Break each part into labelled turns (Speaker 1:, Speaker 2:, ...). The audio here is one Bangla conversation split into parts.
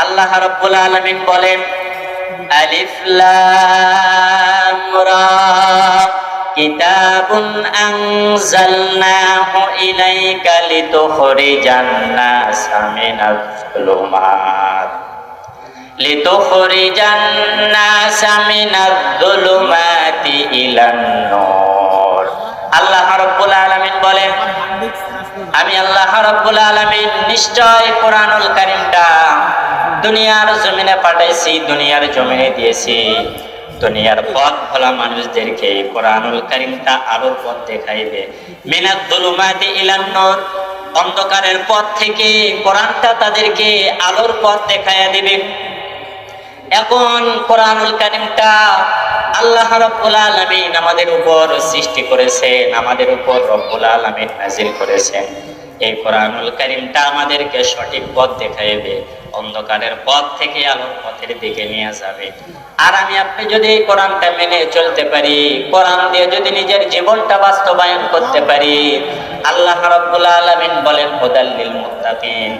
Speaker 1: আল্লাহ রাব্বুল আলামিন বলেন, আলিফ লাম রা কিতাবুন আনজালনাহু ইলাইকা লিতুখরিজান নাসা মিনাজ যুলুমাতি ইলান নূর। আল্লাহ রাব্বুল আলামিন বলেন, আমি আল্লাহ রাব্বুল আলামিন নিশ্চয় কোরআনুল কারীমটা দুনিয়ার জমিনে পাঠাইছি, দুনিয়ার জমিনে দিয়েছি। দুনিয়ার পথ ভোলা মানুষদেরকে কোরআনুল কারীমটা আলোর পথ দেখাইবে। মিনাজ যুলুমাতি ইলান নূর, অন্ধকারের পথ থেকে কোরআনটা তাদেরকে আলোর পথ দেখাইয়া দিবে। এখন কোরআনুল কারীমটা আল্লাহ রাব্বুল আলামিন আমাদের উপর সৃষ্টি করেছেন, আমাদের উপর রব্বুল আলামিন নাযিল করেছেন। এই কোরআনুল কারীমটা আমাদেরকে সঠিক পথ দেখাইবে, অন্ধকারের পথ থেকে আলোর পথের দিকে নিয়ে যাবে। আর আমি আপনি যদি এই কোরআনটা মেনে চলতে পারি, কোরআন দিয়ে যদি নিজের জীবনটা বাস্তবায়ন করতে পারি, আল্লাহ রাব্বুল আলামিন বলেন হুদাল লিল মুত্তাকিন,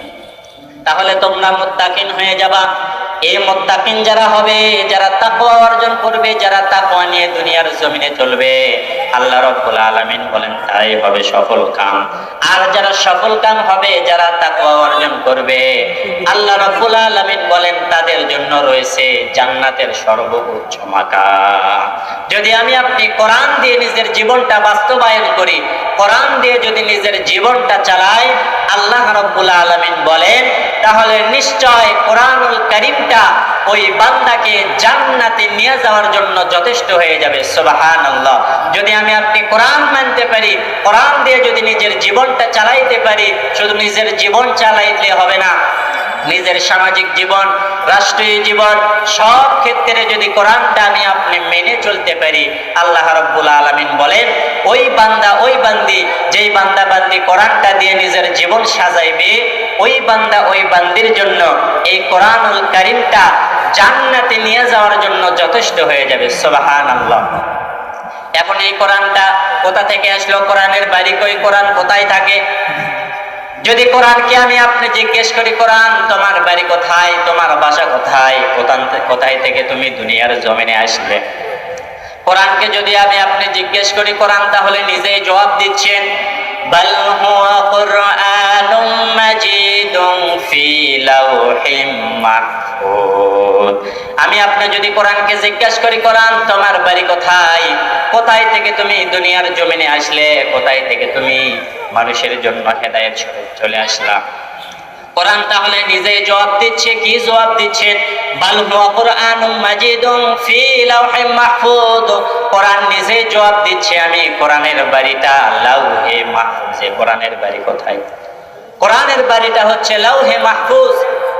Speaker 1: তাহলে তোমরা মুত্তাকিন হয়ে যাবা। এই মুত্তাকিন যারা হবে, যারা তাকওয়া অর্জন করবে, যারা তাকওয়া নিয়ে দুনিয়ার জমিনে চলবে, আল্লাহ রাব্বুল আলামিন বলেন তাই হবে সফল কাম। আর যারা সফল কাম হবে, যারা তাকওয়া অর্জন করবে, আল্লাহ রাব্বুল আলামিন বলেন তাদের জন্য রয়েছে জান্নাতের সর্বোচ্চ মাকাম। যদি আমি আপনি কোরআন দিয়ে নিজের জীবনটা বাস্তবায়ন করি, কোরআন দিয়ে যদি নিজের জীবনটা চালাই, আল্লাহ রাব্বুল আলামিন বলেন তাহলে নিশ্চয় কোরআনুল কারীমটা ওই বান্দাকে জান্নাতে নিয়ে যাওয়ার জন্য যথেষ্ট হয়ে যাবে। সুবহানাল্লাহ। যদি আমি আপনি কোরআন মানতে পারি, কোরআন দিয়ে যদি নিজের জীবনটা চালাইতে পারি, শুধু নিজের জীবন চালাইলে হবে না, নিজের সামাজিক জীবন, রাষ্ট্রীয় জীবন, সব ক্ষেত্রে যদি কোরআনটা আমি আপনি মেনে চলতে পারি, আল্লাহ রাব্বুল আলামিন বলেন ওই বান্দা, ওই বান্দি, যেই বান্দা বান্দি কোরআনটা দিয়ে নিজের জীবন সাজাইবে, ওই বান্দা, ওই বান্দির জন্য এই কোরআনুল কারীমটা জান্নাতে নিয়ে যাওয়ার জন্য যথেষ্ট হয়ে যাবে। সুবহানাল্লাহ। এখন এই কোরআনটা কোথা থেকে আসলো? কোরআনের বাড়ি কই? কোরআন কোথায় থাকে? যদি কোরআনকে আমি আপনি জিজ্ঞেস করি, কোরআন তোমার বাড়ি কোথায়, তোমার বাসা কোথায়, কোথায় থেকে তুমি দুনিয়ার জমিনে আসলে? কোরআনকে যদি আমি আপনি জিজ্ঞেস করি, কোরআন তাহলে নিজেই জবাব দিচ্ছেন, বাল হুয়া কুরআনুম মাজিদুন ফি লাওহিম মাহফুজ। আমি আপনি যদি কোরআনকে জিজ্ঞাসা করি, কোরআন তোমার বাড়ি কোথায়, কোথায় থেকে তুমি দুনিয়ার জমিনে আসলে, কোথায় থেকে তুমি মানুষের জন্য হেদায়েত স্বরূপ চলে আসলা? কোরআন তাহলে নিজেই জবাব দিচ্ছে। কি জবাব দিচ্ছেন? বাল হুয়া কুরআনুম মাজিদুন ফি লাওহিম মাহফুজ। কোরআন নিজেই জবাব দিচ্ছে, আমি কোরআনের বাড়িটা লাওহে মাহফুজে। কোরআনের বাড়ি কোথায়? কোরআনের বাড়িটা হচ্ছে লাওহে মাহফুজ।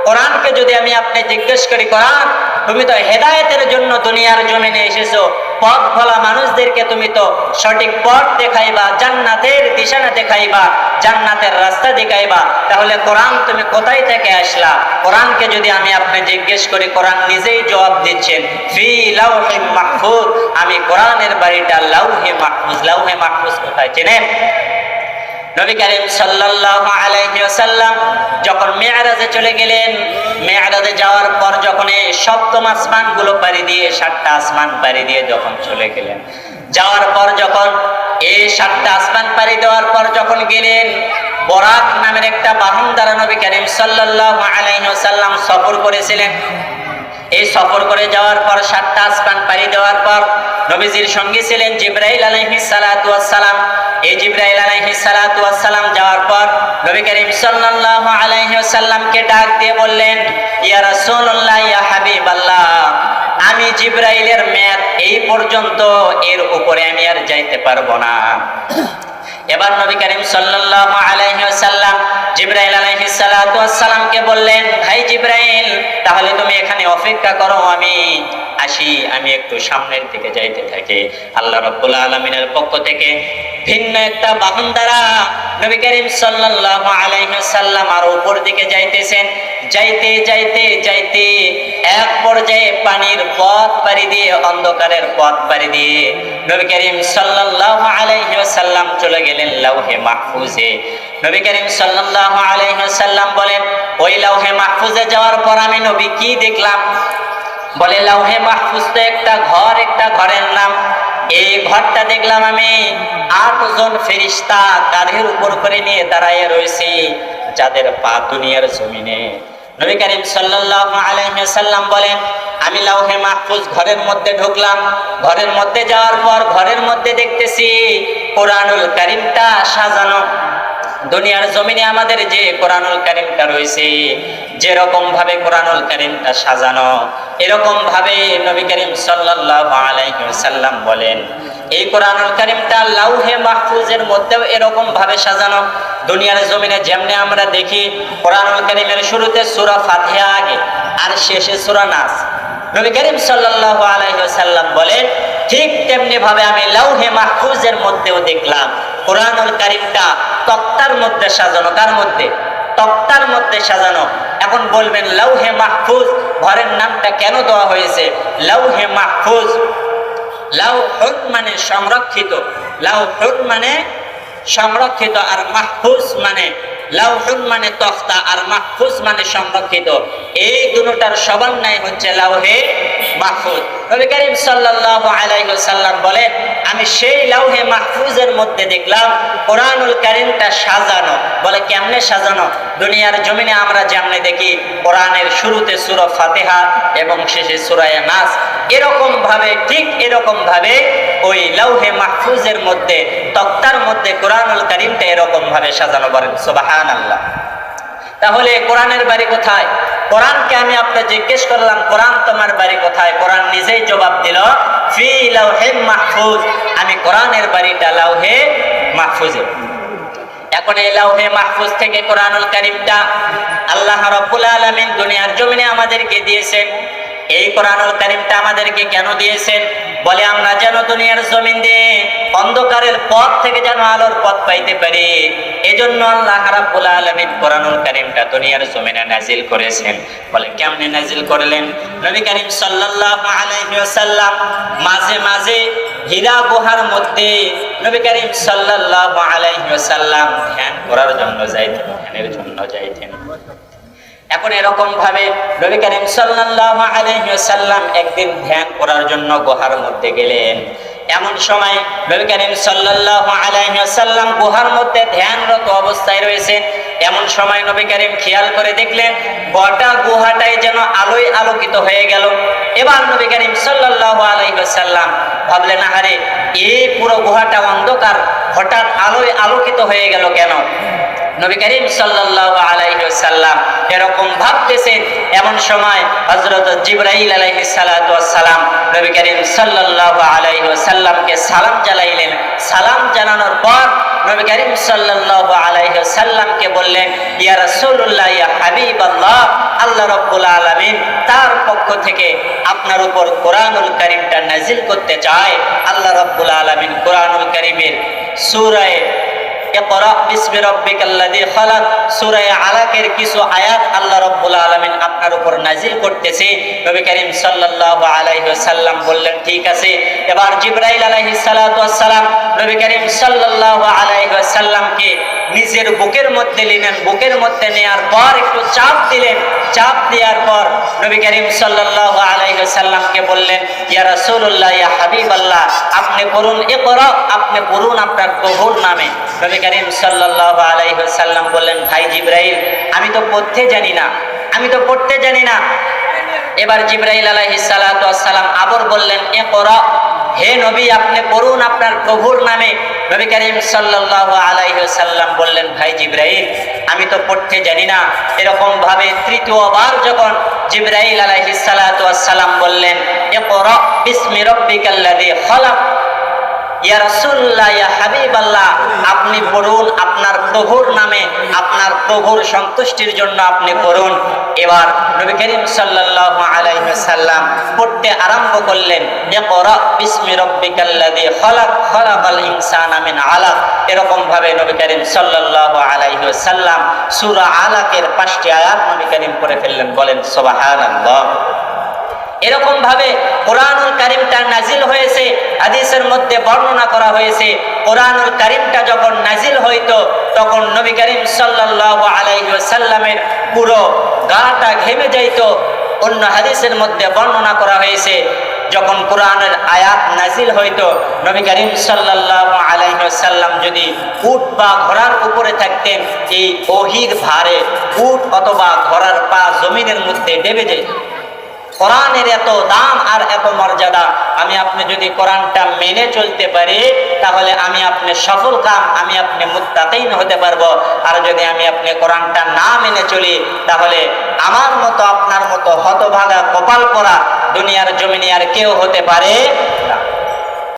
Speaker 1: কোরআনকে যদি আমি আপনি জিজ্ঞেস করি, কোরআন তুমি তো হেদায়েতের জন্য দুনিয়ার জমিনে এসেছো, পথ ভোলা মানুষদেরকে তুমি তো সঠিক পথ দেখাইবা, জান্নাতের দিশানা দেখাইবা, জান্নাতের রাস্তা দেখাইবা, তাহলে কোরআন তুমি কোথায় থেকে আসলা? কোরআনকে যদি আমি আপনি জিজ্ঞেস করি, কোরআন নিজেই জবাব দিচ্ছেন, ফি লাওহিম মাহফুজ। আমি কোরআনের বাড়িটা লাওহে মাহফুজ। লাওহে মাহফুজ কোথায় চেনেন? নবী করিম সাল্লাল্লাহু আলাইহি ওয়াসাল্লাম যখন মিরাজে চলে গেলেন, মিরাজে যাওয়ার পর যখন এই সপ্তম আসমানগুলো পাড়ি দিয়ে, 7টা আসমান পাড়ি দিয়ে যখন চলে গেলেন, যাওয়ার পর যখন এই 7টা আসমান পাড়ি দেওয়ার পর যখন গেলেন, বরাক নামের একটা বাহন দ্বারা নবী করিম সাল্লাল্লাহু আলাইহি ওয়াসাল্লাম সফর করেছিলেন। এই সফর করে যাওয়ার পর 7টা আসমান পাড়ি দেওয়ার পর নবীজির সঙ্গে ছিলেন জিবরাইল আলাইহিস সালাতু ওয়াস সালাম। এই জিবরাইল আলাইহিস সালাতু ওয়াস সালাম যাওয়ার পর নবী করিম সাল্লাল্লাহু আলাইহি ওয়াসাল্লামকে ডাক দিয়ে বললেন, ইয়া রাসূলুল্লাহ, ইয়া হাবিবাল্লাহ, আমি জিবরাইলের মেয়াদ এই পর্যন্ত, এর উপরে আমি আর যাইতে পারবো না। এবার নবী করিম সাল্লাল্লাহু আলাইহি ওয়াসাল্লাম জিবরাইল আলাইহিস সালাতু ওয়াস সালামকে বললেন, ভাই জিবরাইল, তাহলে তুমি এখানে অপেক্ষা করো, আমি আসি, আমি একটু সামনের দিকে যাইতে থাকি। আল্লাহ রাব্বুল আলামিনের পক্ষ থেকে ভিন্ন একটা বাহন দ্বারা নবী করিম সাল্লাল্লাহু আলাইহি ওয়াসাল্লাম আর উপর দিকে যাইতেছেন। যাইতে যাইতে যাইতে এক পর্যায়ে পানির পথ পাড়ি দিয়ে, অন্ধকারের পথ পাড়ি দিয়ে নবী করিম সাল্লাল্লাহু আলাইহি ওয়াসাল্লাম চলে গেলেন লাউহে মাহফুজে। নবী করিম সাল্লাল্লাহু আলাইহি ওয়াসাল্লাম বলেন, ওই লাউহে মাহফুজে যাওয়ার পর আমি নবী কি দেখলাম? বলে, লাউহে মাহফুজ তো একটা ঘর, একটা ঘরের নাম। এই ঘরটা দেখলাম আমি 8 জন ফেরেশতা কাঁধের উপর করে নিয়ে দাঁড়ায় রয়েছে, যাদের পা দুনিয়ার জমিনে। নবী করিম সাল্লাল্লাহু আলাইহি ওয়াসাল্লাম বলেন, আমি লাউহে মাহফুজ ঘরের মধ্যে ঢুকলাম। ঘরের মধ্যে যাওয়ার পর ঘরের মধ্যে দেখতেছি কোরআনুল কারীমটা সাজানো। দুনিয়ার জমিনে আমাদের যে কোরআনুল কারীমটা রয়েছে, যেরকম ভাবে কোরআনুল কারীমটা সাজানো, এরকম ভাবে নবী করিম সাল্লাল্লাহু আলাইহি ওয়াসাল্লাম বলেন, এই কোরআনুল কারীমটা লাউহে মাহফুজের মধ্যেও এরকম ভাবে সাজানো। দুনিয়ার জমিনে যেমনে আমরা দেখি কোরআনুল কারীমের শুরুতে সূরা ফাতিহা আগে আর শেষে সূরা নাস, নবী করিম সাল্লাল্লাহু আলাইহি ওয়াসাল্লাম বলেন, ঠিক তেমনি ভাবে আমি লাউহে মাহফুজের মধ্যেও দেখলাম কোরআনুল কারীমটা তক্তার মধ্যে সাজানো। কার মধ্যে? তক্তার মধ্যে সাজানো। এখন বলবেন, লাউহে মাহফুজ ঘরের নামটা কেন দেওয়া হয়েছে? লাউহে মাহফুজ, লাউহুন মানে সংরক্ষিত, লাউহুন মানে সংরক্ষিত, আর মাহফুজ মানে, লাউহুন মানে তখতা আর মাহফুজ মানে সংরক্ষিত। এই দুটোটার সমন্বয় হচ্ছে লাউহে মাহফুজ। নবী করিম সাল্লাল্লাহু আলাইহি ওয়াসাল্লাম বলেন, আমি সেই লাউহে মাহফুজের মধ্যে দেখলাম কোরআনুল কারীমটা সাজানো। বলে, কেমনে সাজানো? দুনিয়ার জমিনে আমরা যেমনে দেখি কোরআনের শুরুতে সূরা ফাতিহা এবং শেষে সূরা নাস, এরকম ভাবে, ঠিক এরকম ভাবে ওই লাউহে মাহফুজের মধ্যে তক্তার মধ্যে কোরআনুল কারীমটা এরকম ভাবে সাজানো। বলেন সুবহানাল্লাহ। তাহলে কোরআনের বাড়ি কোথায়? কোরআনকে আমি আপনাকে জিজ্ঞেস করলাম, কোরআন তোমার বাড়ি কোথায়? কোরআন নিজেই জবাব দিল, ফি লাউহে মাহফুজ, আমি কোরআনের বাড়িটা লাউহে মাহফুজে। এখন এই লাউহে মাহফুজ থেকে কোরআনুল কারীমটা আল্লাহ রাব্বুল আলামিন দুনিয়ার জমিনে আমাদেরকে দিয়েছেন। এই কোরআনুল কারীমটা আমাদেরকে কেন দিয়েছেন? বলে, আমরা যেন দুনিয়ার জমিন দিয়ে অন্ধকারের পথ থেকে যেন আলোর পথ পাইতে পারি। এজন্য আল্লাহ রাব্বুল আলামিন কোরআনুল কারীমটা দুনিয়ার জমিনে নাজিল করেছেন। বলে, কেমনে নাজিল করলেন? নবী করিম সাল্লাল্লাহু আলাইহি ওয়াসাল্লাম মাঝে মাঝে হীরা গুহার মধ্যে নবী করিম সাল্লাল্লাহু আলাইহি ওয়াসাল্লাম ধ্যান করার জন্য যাইতেন, ধ্যানের জন্য যাইতেন। এখন এরকম ভাবে নবী করিম সাল্লাল্লাহু আলাইহি ওয়াসাল্লাম একদিন ধ্যান করার জন্য গুহার মধ্যে গেলেন। এমন সময় নবী করিম সাল্লাল্লাহু আলাইহি ওয়াসাল্লাম গুহার মধ্যে ধ্যানরত অবস্থায় রয়েছেন। এমন সময় নবী করিম খেয়াল করে দেখলেন গোটা গুহাটাই যেন আলোয় আলোকিত হয়ে গেল। এবার নবী করিম সাল্লাল্লাহু আলাইহি ওয়াসাল্লাম ভাবলেন, আহারে, এই পুরো গুহাটা অন্ধকার, হঠাৎ আলোয় আলোকিত হয়ে গেল কেন? নবী করিম সাল্লাল্লাহু আলাইহি ওয়াসাল্লাম এরকম ভাবতেছেন। এমন সময় হযরত জিবরাইল আলাইহিস সালাতু ওয়াস সালাম নবী করিম সাল্লাল্লাহু আলাইহি ওয়াসাল্লামকে সালাম জানাইলেন। সালাম জানানোর পর নবী করিম সাল্লাল্লাহু আলাইহি ওয়াসাল্লামকে বললেন, ইয়া রাসূলুল্লাহ, ইয়া হাবিবাল্লাহ, আল্লাহ রাব্বুল আলামিন তার পক্ষ থেকে আপনার উপর কোরআনুল কারীমটা নাজিল করতে চায়। আল্লাহ রাব্বুল আলামিন কোরআনুল কারীমের সূরা ইকরা বিসমি রাব্বিকাল্লাযী খালাক, সূরা আলাকের কিছু আয়াত আল্লাহ রাব্বুল আলামিন আপনার উপর নাজিল করতেছে। নবী করিম সাল্লাল্লাহু আলাইহি ওয়াসাল্লাম বললেন, ঠিক আছে। এবার জিবরাইল আলাইহিস সালাতু ওয়াস সালাম নবী করিম সাল্লাল্লাহু আলাইহি ওয়াসাল্লামকে নিজের বুকের মধ্যে নিলেন। বুকের মধ্যে নেয়ার পর একটু চাপ দিলেন। চাপ দেওয়ার পর নবী করিম সাল্লাল্লাহু আলাইহি ওয়াসাল্লামকে বললেন, ইয়া রাসূলুল্লাহ, ইয়া হাবিবাল্লাহ, আপনি পড়ুন ইকরা, আপনি পড়ুন আপনার প্রভুর নামে। নবী করিম সাল্লাল্লাহু আলাইহি ওয়াসাল্লাম বললেন, ভাই জিবরাইল, আমি তো পড়তে জানি না, আমি তো পড়তে জানি না। এবার জিবরাইল আলাইহিস সালাতু ওয়াস সালাম আবার বললেন, ইকরা, হে নবী, আপনি পড়ুন আপনার প্রভুর নামে। নবী করিম সাল্লাল্লাহু আলাইহি ওয়াসাল্লাম বললেন, ভাই জিবরাইল, আমি তো পড়তে জানি না। এরকম ভাবে তৃতীয়বার যখন জিবরাইল আলাইহিস সালাতু ওয়াস সালাম বললেন, ইকরা বিসমি রাব্বিকাল্লাযী খালাক, ইয়া রাসূলুল্লাহ, ইয়া হাবিবাল্লাহ, আপনি পড়ুন আপনার প্রভুর নামে, আপনার প্রভুর সন্তুষ্টির জন্য আপনি পড়ুন। এবার নবী করিম সাল্লাল্লাহু আলাইহি ওয়াসাল্লাম পড়তে আরম্ভ করলেন, ইকরা বিসমি রাব্বিকাল্লাযী খালাক, খালাকাল ইনসানা মিন আলাক। এরকম ভাবে নবী করিম সাল্লাল্লাহু আলাইহি ওয়াসাল্লাম সূরা আলাকের 5টি আয়াত নবী করিম পড়ে ফেললেন। বলেন সুবহানাল্লাহ। এরকম ভাবে কোরআনুল কারীমটা নাজিল হয়েছে। হাদিসের মধ্যে বর্ণনা করা হয়েছে কোরআনুল কারীমটা যখন নাজিল হইতো তখন নবী করিম সাল্লাল্লাহু আলাইহি ওয়াসাল্লামের পুরো গাটা ঘেমে যাইত। অন্য হাদিসের মধ্যে বর্ণনা করা হয়েছে যখন কোরআনের আয়াত নাজিল হইতো নবী করিম সাল্লাল্লাহু আলাইহি ওয়াসাল্লাম যদি উট বা ঘোড়ার উপরে থাকতেন এই ওহীর ভারে উট অথবা ঘোড়ার পা জমিনের মধ্যে ডেবে যেত। কোরআনের এত দাম আর এত মর্যাদা, আমি আপনি যদি কোরআনটা মেনে চলতে পারি তাহলে আমি আপনি সফল কাম, আমি আপনি মুত্তাকিন হতে পারবো। আর যদি আমি আপনি কোরআনটা না মেনে চলি তাহলে আমার মতো আপনার মতো হতভাগা কপাল পরা দুনিয়ার জমিনে আর কেউ হতে পারে না।